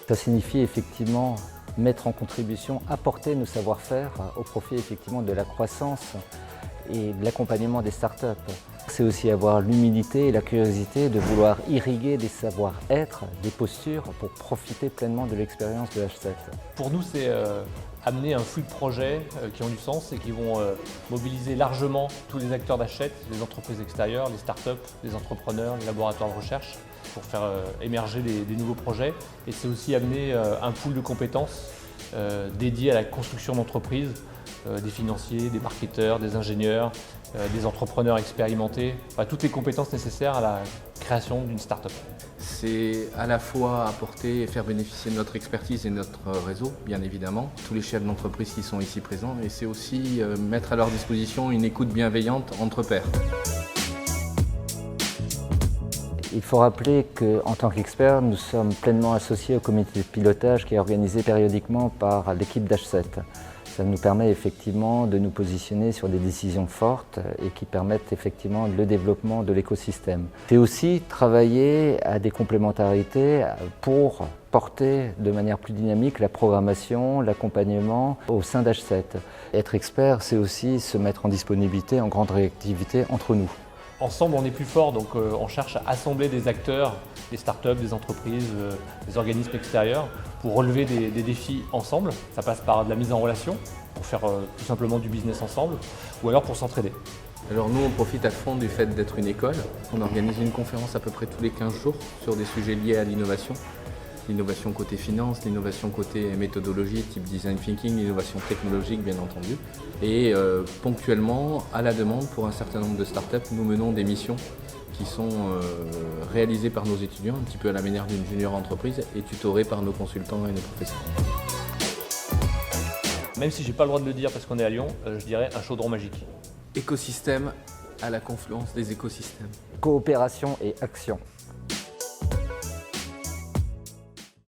Ça signifie effectivement mettre en contribution, apporter nos savoir-faire au profit effectivement de la croissance et de l'accompagnement des startups. C'est aussi avoir l'humilité et la curiosité de vouloir irriguer des savoir-être, des postures pour profiter pleinement de l'expérience de H7. Pour nous, c'est amener un flux de projets qui ont du sens et qui vont mobiliser largement tous les acteurs d'H7, les entreprises extérieures, les startups, les entrepreneurs, les laboratoires de recherche, pour faire émerger des nouveaux projets. Et c'est aussi amener un pool de compétences dédié à la construction d'entreprises, des financiers, des marketeurs, des ingénieurs, des entrepreneurs expérimentés, toutes les compétences nécessaires à la création d'une start-up. C'est à la fois apporter et faire bénéficier de notre expertise et notre réseau, bien évidemment, tous les chefs d'entreprise qui sont ici présents, et c'est aussi mettre à leur disposition une écoute bienveillante entre pairs. Il faut rappeler qu'en tant qu'experts, nous sommes pleinement associés au comité de pilotage qui est organisé périodiquement par l'équipe d'H7. Ça nous permet effectivement de nous positionner sur des décisions fortes et qui permettent effectivement le développement de l'écosystème. C'est aussi travailler à des complémentarités pour porter de manière plus dynamique la programmation, l'accompagnement au sein d'H7. Être expert, c'est aussi se mettre en disponibilité, en grande réactivité entre nous. Ensemble, on est plus fort, donc on cherche à assembler des acteurs, des startups, des entreprises, des organismes extérieurs pour relever des défis ensemble. Ça passe par de la mise en relation, pour faire tout simplement du business ensemble, ou alors pour s'entraider. Alors nous, on profite à fond du fait d'être une école. On organise une conférence à peu près tous les 15 jours sur des sujets liés à l'innovation. L'innovation côté finance, l'innovation côté méthodologie type design thinking, l'innovation technologique bien entendu. Et ponctuellement, à la demande pour un certain nombre de startups, nous menons des missions qui sont réalisées par nos étudiants, un petit peu à la manière d'une junior entreprise, et tutorées par nos consultants et nos professeurs. Même si je n'ai pas le droit de le dire parce qu'on est à Lyon, je dirais un chaudron magique. Écosystème à la confluence des écosystèmes. Coopération et action.